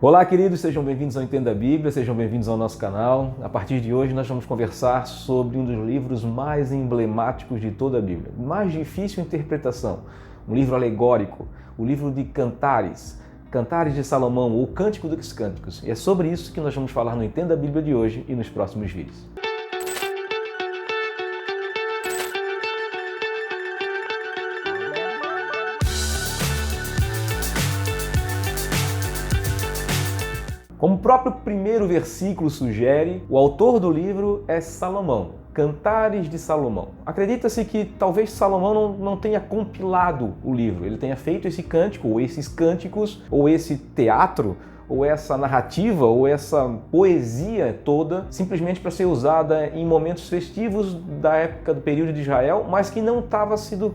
Olá, queridos, sejam bem-vindos ao Entenda a Bíblia, sejam bem-vindos ao nosso canal. A partir de hoje nós vamos conversar sobre um dos livros mais emblemáticos de toda a Bíblia, mais difícil interpretação, um livro alegórico, o livro de Cantares, Cantares de Salomão, ou Cântico dos Cânticos. E é sobre isso que nós vamos falar no Entenda a Bíblia de hoje e nos próximos vídeos. Como o próprio primeiro versículo sugere, o autor do livro é Salomão, Cantares de Salomão. Acredita-se que talvez Salomão não tenha compilado o livro, ele tenha feito esse cântico, ou esses cânticos, ou esse teatro, ou essa narrativa, ou essa poesia toda, simplesmente para ser usada em momentos festivos da época do período de Israel, mas que não estava sido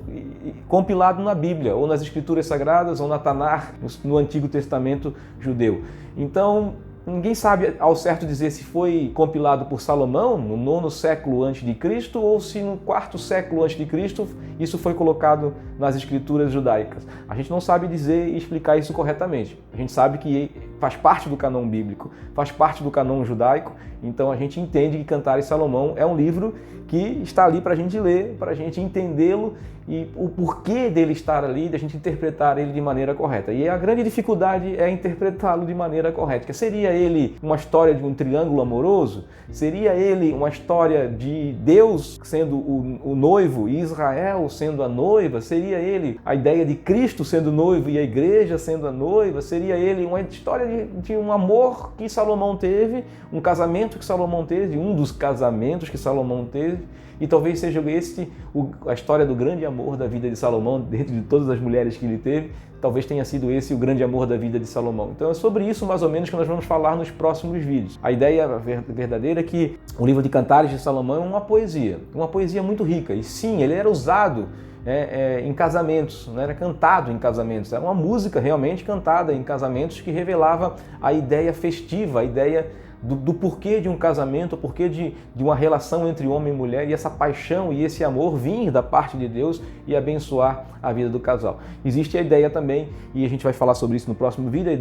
compilado na Bíblia, ou nas Escrituras Sagradas, ou na Tanar, no Antigo Testamento judeu. Então, ninguém sabe ao certo dizer se foi compilado por Salomão no 9º século antes de Cristo ou se no 4º século antes de Cristo isso foi colocado nas escrituras judaicas. A gente não sabe dizer e explicar isso corretamente. A gente sabe que faz parte do cânon bíblico, faz parte do cânon judaico, então a gente entende que Cantares de Salomão é um livro que está ali para a gente ler, para a gente entendê-lo e o porquê dele estar ali, da gente interpretar ele de maneira correta. E a grande dificuldade é interpretá-lo de maneira correta. Que seria ele uma história de um triângulo amoroso? Seria ele uma história de Deus sendo o noivo e Israel sendo a noiva? Seria ele a ideia de Cristo sendo noivo e a igreja sendo a noiva? Seria ele uma história de um amor que Salomão teve, um casamento que Salomão teve, um dos casamentos que Salomão teve? E talvez seja a história do grande amor da vida de Salomão, dentro de todas as mulheres que ele teve, talvez tenha sido esse o grande amor da vida de Salomão. Então é sobre isso mais ou menos que nós vamos falar nos próximos vídeos. A ideia verdadeira é que o livro de Cantares de Salomão é uma poesia muito rica. E sim, ele era usado em casamentos, era cantado em casamentos, era uma música realmente cantada em casamentos que revelava a ideia festiva, a ideia do porquê de um casamento, o porquê de uma relação entre homem e mulher e essa paixão e esse amor vir da parte de Deus e abençoar a vida do casal. Existe a ideia também, e a gente vai falar sobre isso no próximo vídeo,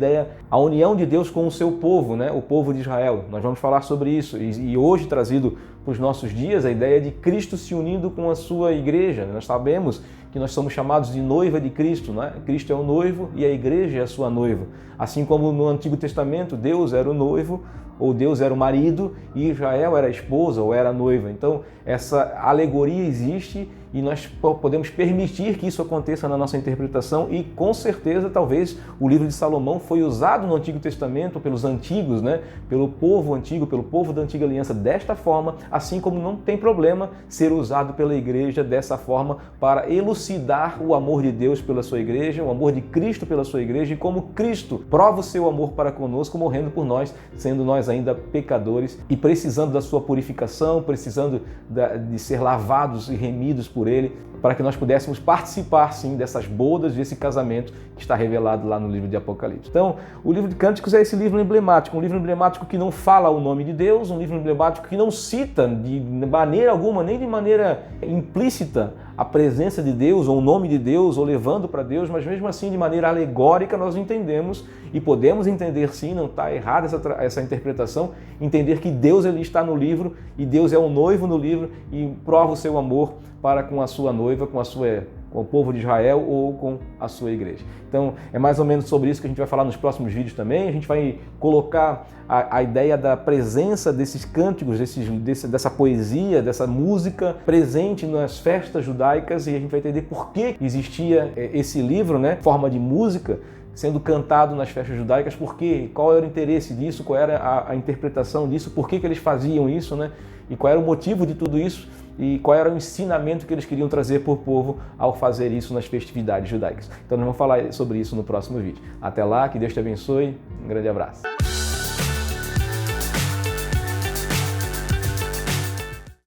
a união de Deus com o seu povo, o povo de Israel. Nós vamos falar sobre isso e hoje trazido para os nossos dias a ideia de Cristo se unindo com a sua igreja. Nós sabemos que nós somos chamados de noiva de Cristo, Cristo é o noivo e a igreja é a sua noiva. Assim como no Antigo Testamento Deus era o noivo, ou Deus era o marido e Israel era a esposa ou era a noiva. Então essa alegoria existe e nós podemos permitir que isso aconteça na nossa interpretação e com certeza talvez o livro de Salomão foi usado no Antigo Testamento pelos antigos, pelo povo antigo, pelo povo da Antiga Aliança desta forma, assim como não tem problema ser usado pela igreja dessa forma para elucidar o amor de Deus pela sua igreja, o amor de Cristo pela sua igreja e como Cristo prova o seu amor para conosco, morrendo por nós, sendo nós ainda pecadores e precisando da sua purificação, precisando de ser lavados e remidos por Ele, para que nós pudéssemos participar, sim, dessas bodas, desse casamento que está revelado lá no livro de Apocalipse. Então, o livro de Cânticos é esse livro emblemático, um livro emblemático que não fala o nome de Deus, um livro emblemático que não cita de maneira alguma, nem de maneira implícita, a presença de Deus, ou o nome de Deus, ou levando para Deus, mas mesmo assim, de maneira alegórica, nós entendemos e podemos entender sim, não está errada essa interpretação, entender que Deus ele está no livro e Deus é o noivo no livro e prova o seu amor para com a sua noiva, com o povo de Israel ou com a sua igreja. Então é mais ou menos sobre isso que a gente vai falar nos próximos vídeos também. A gente vai colocar a ideia da presença desses cânticos, dessa poesia, dessa música presente nas festas judaicas e a gente vai entender por que existia esse livro, forma de música, sendo cantado nas festas judaicas, qual era o interesse disso, qual era a interpretação disso, por que eles faziam isso, e qual era o motivo de tudo isso e qual era o ensinamento que eles queriam trazer para o povo ao fazer isso nas festividades judaicas. Então nós vamos falar sobre isso no próximo vídeo. Até lá, que Deus te abençoe, um grande abraço.